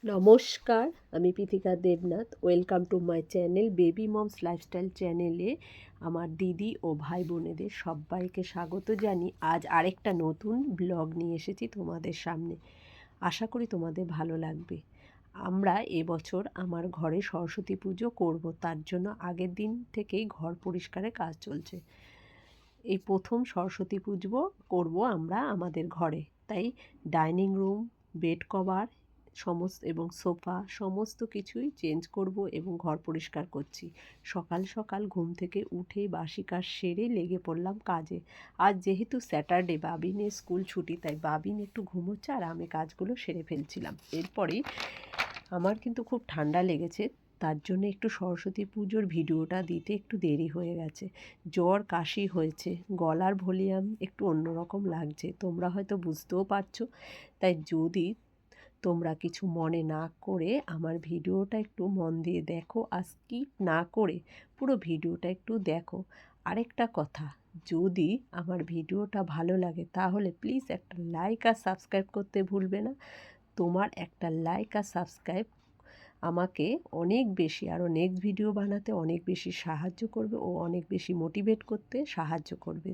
নমস্কার, আমি Pitika Debnath. Welcome to my channel baby moms lifestyle চ্যানেলে আমার দিদি ও ভাই বোনেদের সবাইকে স্বাগত জানিয়ে আজ আরেকটা নতুন ব্লগ নিয়ে এসেছি তোমাদের সামনে। আশা করি তোমাদের ভালো লাগবে। আমরা এবছর আমার ঘরে সরস্বতী পুজো করব, তার জন্য আগের দিন থেকেই ঘর পরিষ্কারের কাজ চলছে। এই প্রথম সরস্বতী পুজো করব আমরা আমাদের ঘরে, তাই ডাইনিং রুম, বেড কভার এবং সোফা সমস্ত কিছুই চেঞ্জ করব এবং ঘর পরিষ্কার করছি। সকাল সকাল ঘুম থেকে উঠে বাসি কাজ সেরে লেগে পড়লাম কাজে। আজ যেহেতু স্যাটারডে, বাবিনের স্কুল ছুটি, তাই বাবিন একটু ঘুমোচ্ছে আর আমি কাজগুলো সেরে ফেলছিলাম। এরপরেই আমার কিন্তু খুব ঠান্ডা লেগেছে, তার জন্য একটু সরস্বতী পুজোর ভিডিওটা দিতে একটু দেরি হয়ে গেছে। জ্বর কাশি হয়েছে, গলার ভলিউম একটু অন্যরকম লাগছে, তোমরা হয়তো বুঝতেও পারছো। তাই যদি তোমরা কিছু মনে না করে আমার ভিডিওটা একটু মন দিয়ে দেখো, আর স্কিপ না করে পুরো ভিডিওটা একটু দেখো। আরেকটা কথা, যদি আমার ভিডিওটা ভালো লাগে তাহলে প্লিজ একটা লাইক আর সাবস্ক্রাইব করতে ভুলবে না। তোমার একটা লাইক আর সাবস্ক্রাইব আমাকে অনেক বেশি আরও নেক্সট ভিডিও বানাতে অনেক বেশি সাহায্য করবে ও অনেক বেশি মোটিভেট করতে সাহায্য করবে।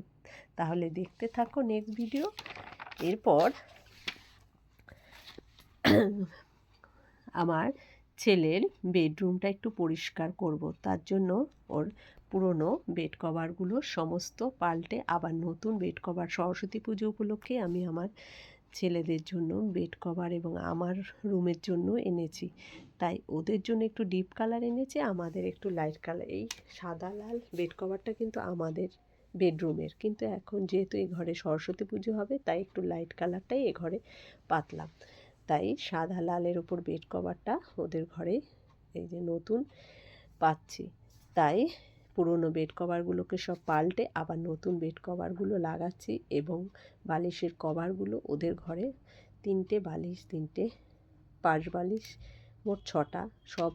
তাহলে দেখতে থাকো নেক্সট ভিডিও। এরপর আমার ছেলের বেডরুমটা একটু পরিষ্কার করব, তার জন্য ওর পুরনো বেড কভারগুলো সমস্ত পাল্টে আবার নতুন বেড কভার সরস্বতী পুজো উপলক্ষে আমি আমার ছেলেদের জন্য বেড কভার এবং আমার রুমের জন্য এনেছি। তাই ওদের জন্য একটু ডিপ কালার এনেছি, আমাদের একটু লাইট কালার। এই সাদা লাল বেড কভারটা কিন্তু আমাদের বেডরুমের, কিন্তু এখন যেহেতু এই ঘরে সরস্বতী পুজো হবে তাই একটু লাইট কালারটাই এ ঘরে পাতলাম। তাই সাদা লালের ওপর বেড কভারটা ওদের ঘরে এই যে নতুন পাচ্ছি। তাই পুরনো বেড কভারগুলোকে সব পাল্টে আবার নতুন বেড কভারগুলো লাগাচ্ছি এবং বালিশের কভারগুলো ওদের ঘরে 3টে বালিশ, 3টে পাশ বালিশ, মোট 6টা, সব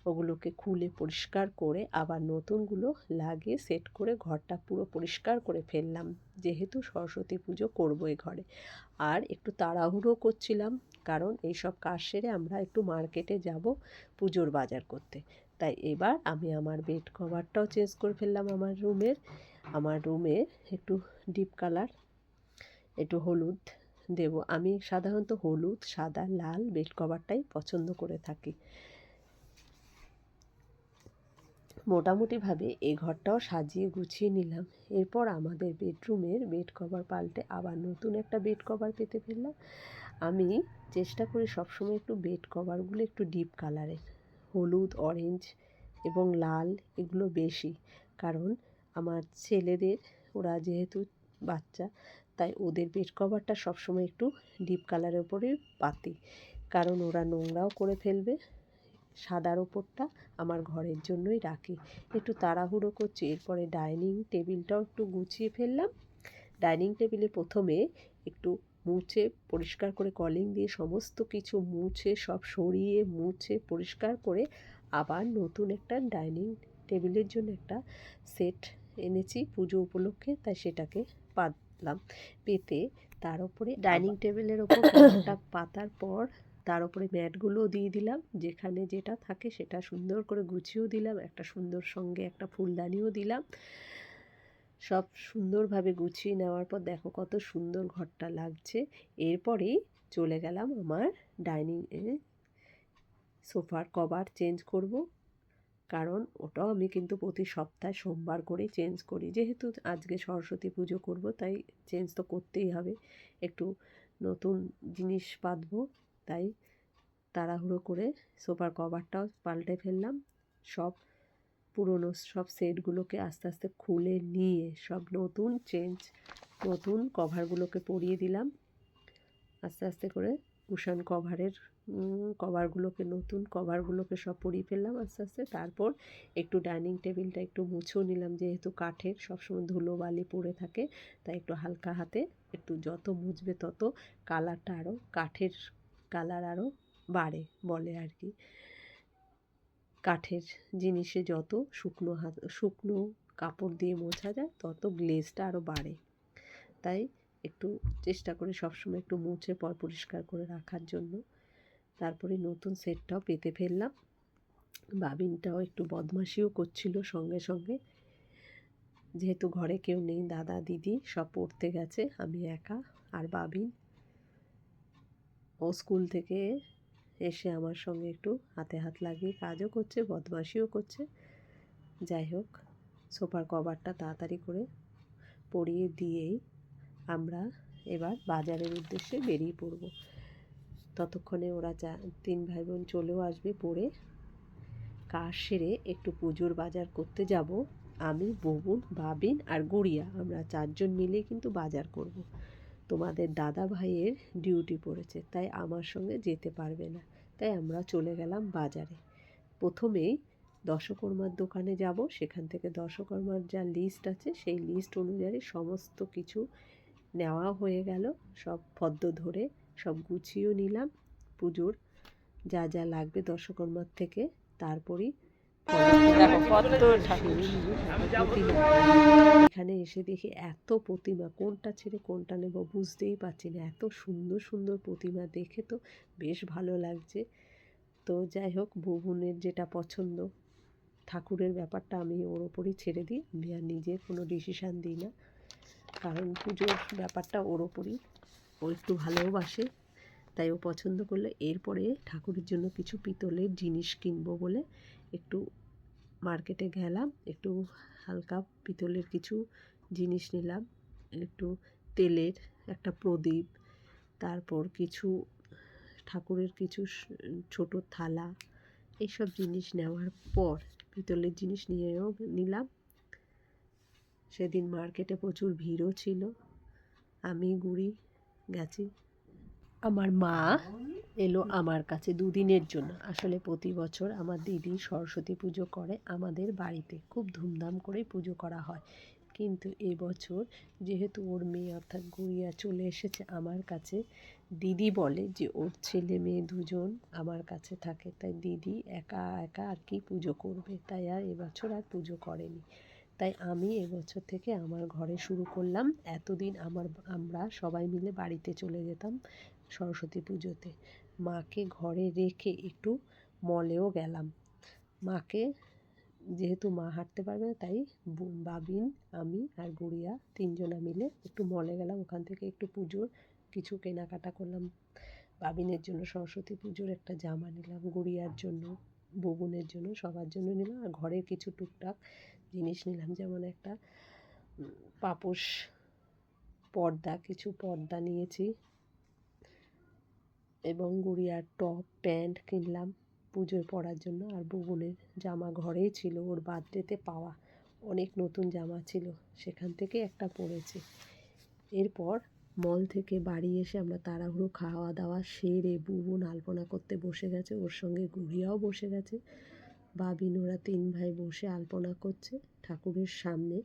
ওগুলোকে খুলে পরিষ্কার করে আবার নতুনগুলো লাগিয়ে সেট করে ঘরটা পুরো পরিষ্কার করে ফেললাম, যেহেতু সরস্বতী পুজো করবো এ ঘরে। আর একটু তাড়াহুড়ো করছিলাম, কারণ এইসব কাজ সেরে আমরা একটু মার্কেটে যাব পুজোর বাজার করতে। তাই এবার আমি আমার বেড কভারটাও চেঞ্জ করে ফেললাম আমার রুমে একটু ডিপ কালার, একটু হলুদ দেব। আমি সাধারণত হলুদ, সাদা, লাল বেড কভারটাই পছন্দ করে থাকি। মোটামুটিভাবে এই ঘরটাও সাজিয়ে গুছিয়ে নিলাম। এরপর আমাদের বেডরুমের বেড কভার পাল্টে আবার নতুন একটা বেড কভার পেতে ফেললাম। আমি চেষ্টা করি সবসময় একটু বেড কভারগুলো একটু ডিপ কালারের, হলুদ, অরেঞ্জ এবং লাল এগুলো বেশি, কারণ আমার ছেলেদের, ওরা যেহেতু বাচ্চা, তাই ওদের বেড কভারটা সবসময় একটু ডিপ কালারের উপরে পাতি, কারণ ওরা নোংরাও করে ফেলবে। সাদার ওপরটা আমার ঘরের জন্যই রাখি। একটু তাড়াহুড়ো করছি। এরপরে ডাইনিং টেবিলটাও একটু গুছিয়ে ফেললাম। ডাইনিং টেবিলে প্রথমে একটু মুছে পরিষ্কার করে কলিং দিয়ে সমস্ত কিছু মুছে সব সরিয়ে মুছে পরিষ্কার করে আবার নতুন একটা ডাইনিং টেবিলের জন্য একটা সেট এনেছি পুজো উপলক্ষে, তাই সেটাকে পাতলাম। পেতে তার উপরে ডাইনিং টেবিলের ওপর কভারটা পাতার পর তার উপরে ম্যাটগুলোও দিয়ে দিলাম, যেখানে যেটা থাকে সেটা সুন্দর করে গুছিয়েও দিলাম, একটা সুন্দর সঙ্গে একটা ফুলদানিও দিলাম। সব সুন্দরভাবে গুছিয়ে নেওয়ার পর দেখো কত সুন্দর ঘরটা লাগছে। এরপরেই চলে গেলাম আমার ডাইনিংয়ে সোফার কভার চেঞ্জ করব, কারণ ওটাও আমি কিন্তু প্রতি সপ্তাহে সোমবার করেই চেঞ্জ করি। যেহেতু আজকে সরস্বতী পুজো করব তাই চেঞ্জ তো করতেই হবে, একটু নতুন জিনিস পাতবো, তাই তাড়াহুড়ো করে সোফার কভারটাও পাল্টে ফেললাম। সব পুরনো সব সেটগুলোকে আস্তে আস্তে খুলে নিয়ে সব নতুন কভারগুলোকে পরিয়ে দিলাম আস্তে আস্তে করে। কুশন নতুন কভারগুলোকে সব পরিয়ে ফেললাম আস্তে আস্তে। তারপর একটু ডাইনিং টেবিলটা একটু মুছেও নিলাম, যেহেতু কাঠের সবসময় ধুলো বালি পড়ে থাকে, তাই একটু হালকা হাতে একটু যত মুছবে তত কালারটা আরও কাঠের কালার আরও বাড়ে বলে আর কি। কাঠের জিনিসে যত শুকনো কাপড় দিয়ে মোছা যায় তত গ্লেজটা আরও বাড়ে, তাই একটু চেষ্টা করি সবসময় একটু মুছে পরিষ্কার করে রাখার জন্য। তারপরে নতুন সেটটাও পেতে ফেললাম। বাবিনটাও একটু বদমাশিও করছিল সঙ্গে সঙ্গে, যেহেতু ঘরে কেউ নেই, দাদা দিদি সব পড়তে গেছে, আমি একা আর বাবিন। ও স্কুল থেকে এসে আমার সঙ্গে একটু হাতে হাত লাগিয়ে কাজও করছে, বদমাশিও করছে। যাই হোক, সোফার কভারটা তাড়াতাড়ি করে পরিয়ে দিয়েই আমরা এবার বাজারের উদ্দেশ্যে বেরিয়ে পড়ব। ততক্ষণে ওরা তিন ভাই বোন চলেও আসবে পড়ে। কাজ সেরে একটু পুজোর বাজার করতে যাব। আমি, বুবুন, বাবিন আর গুড়িয়া, আমরা 4 জন মিলে কিন্তু বাজার করব। তোমাদের দাদা ভাইয়ের ডিউটি পড়েছে, তাই আমার সঙ্গে যেতে পারবে না, তাই আমরা চলে গেলাম বাজারে। প্রথমেই দশকর্মার দোকানে যাব, সেখান থেকে দশকর্মার যা লিস্ট আছে সেই লিস্ট অনুযায়ী সমস্ত কিছু নেওয়া হয়ে গেল। সব ফদ্দ ধরে সব গুছিয়েও নিলাম, পুজোর যা যা লাগবে দশকর্মার থেকে। তারপরই এখানে এসে দেখি এত প্রতিমা, কোনটা ছেড়ে কোনটা নেব বুঝতেই পারছি না। এত সুন্দর সুন্দর প্রতিমা দেখে তো বেশ ভালো লাগছে। তো যাই হোক, বুবুনের যেটা পছন্দ, ঠাকুরের ব্যাপারটা আমি ওর ওপরই ছেড়ে দিই। আমি আর নিজে কোনো ডিসিশান দিই না, কারণ পুজোর ব্যাপারটা ওর ওপরই। ও একটু ভালোবাসে, তাই ও পছন্দ করলে। এরপরে ঠাকুরের জন্য কিছু পিতলের জিনিস কিনবো বলে একটু মার্কেটে গেলাম, একটু হালকা পিতলের কিছু জিনিস নিলাম। একটু তেলের একটা প্রদীপ, তারপর কিছু ঠাকুরের কিছু ছোট থালা, এইসব জিনিস নেওয়ার পর পিতলের জিনিস নিয়েও নিলাম। সেদিন মার্কেটে প্রচুর ভিড়ও ছিল। আমি গুড়ি গেছি, আমার মা এলো আমার কাছে 2 দিনের জন্য। আসলে প্রতি বছর আমার দিদি সরস্বতী পুজো করে আমাদের বাড়িতে, খুব ধুমধাম করে পুজো করা হয়। কিন্তু এবছর যেহেতু ওর মেয়ে অর্থাৎ গুড়িয়া চলে এসেছে আমার কাছে, দিদি বলে যে ওর ছেলে মেয়ে দুজন আমার কাছে থাকে, তাই দিদি একা একা আর কি পুজো করবে, তাই আর এবছর আর পুজো করেনি। তাই আমি এবছর থেকে আমার ঘরে শুরু করলাম। এতদিন আমরা সবাই মিলে বাড়িতে চলে যেতাম সরস্বতী পুজোতে। মাকে ঘরে রেখে একটু মলেও গেলাম। মাকে, যেহেতু মা হাঁটতে পারবে না, তাই বাবিন, আমি আর গুড়িয়া 3 জনা মিলে একটু মলে গেলাম। ওখান থেকে একটু পুজোর কিছু কেনাকাটা করলাম। বাবিনের জন্য সরস্বতী পুজোর একটা জামা নিলাম, গুড়িয়ার জন্য, বুবুনের জন্য, সবার জন্য নিলাম। আর ঘরের কিছু টুকটাক জিনিস নিলাম, যেমন একটা পাপোশ পর্দা, কিছু পর্দা নিয়েছি, এবং গুড়িয়ার টপ প্যান্ট কিনলাম পুজোয় পরার জন্য। আর বুবুনের জামা ঘরেই ছিল, ওর বার্থডেতে পাওয়া অনেক নতুন জামা ছিল, সেখান থেকে একটা পরেছি। এরপর মল থেকে বাড়ি এসে আমরা তাড়াহুড়ো খাওয়া দাওয়া সেরে বুবুন আলপনা করতে বসে গেছে, ওর সঙ্গে গুড়িয়াও বসে গেছে। বাবিন, ওরা 3 ভাই বসে আলপনা করছে ঠাকুরের সামনে।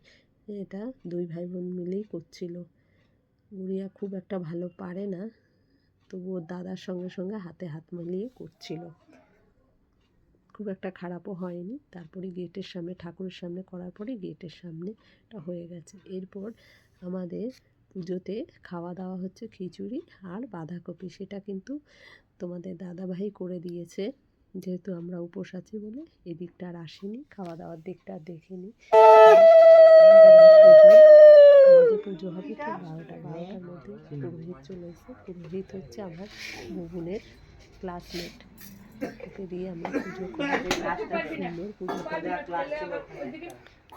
এটা 2 ভাই বোন মিলেই করছিল। গুড়িয়া খুব একটা ভালো পারে না, তবু ওর দাদার সঙ্গে সঙ্গে হাতে হাত মিলিয়ে করছিল, খুব একটা খারাপও হয়নি। তারপরে গেটের সামনে, ঠাকুরের সামনে করার পরে গেটের সামনেটা হয়ে গেছে। এরপর আমাদের পুজোতে খাওয়া দাওয়া হচ্ছে খিচুড়ি আর বাঁধাকপি। সেটা কিন্তু তোমাদের দাদাভাই করে দিয়েছে, যেহেতু আমরা উপোস আছি বলে এদিকটা আর আসেনি, খাওয়া দাওয়ার দিকটা আর দেখিনি। আমাদের পুজো হবে ঠিক 12টার মধ্যে। পুরোহিত চলে এসেছে। পুরোহিত হচ্ছে আমার বুবুনের ক্লাসমেট, ওকে দিয়ে আমরা পুজো করি, সুন্দর পুজো করি।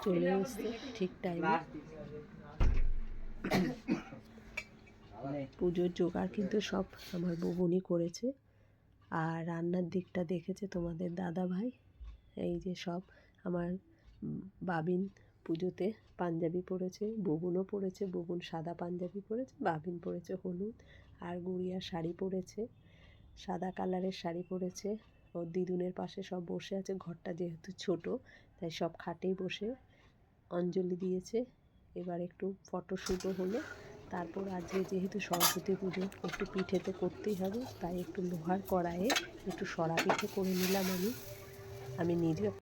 চলে এসছে ঠিক টাইমে। পুজোর জোগাড় কিন্তু সব আমার বুবুনই করেছে, আর রান্নার দিকটা দেখেছে তোমাদের দাদা ভাই। এই যে সব আমার বাবিন পুজোতে পাঞ্জাবি পরেছে, বুবুনও পরেছে, বুবুন সাদা পাঞ্জাবি পরেছে, বাবিন পরেছে হলুদ, আর গুড়িয়া শাড়ি পরেছে, সাদা কালারের শাড়ি পরেছে। ওর দিদুনের পাশে সব বসে আছে, ঘরটা যেহেতু ছোট তাই সব খাটেই বসে অঞ্জলি দিয়েছে। এবার একটু ফটোশ্যুটও হলো। তারপর আজকে যেহেতু সরস্বতী পুজো, একটু পিঠে তো করতেই হবে, তাই একটু লোহার কড়াইয়ে একটু সরা পিঠে করে নিলাম। আমি নিজে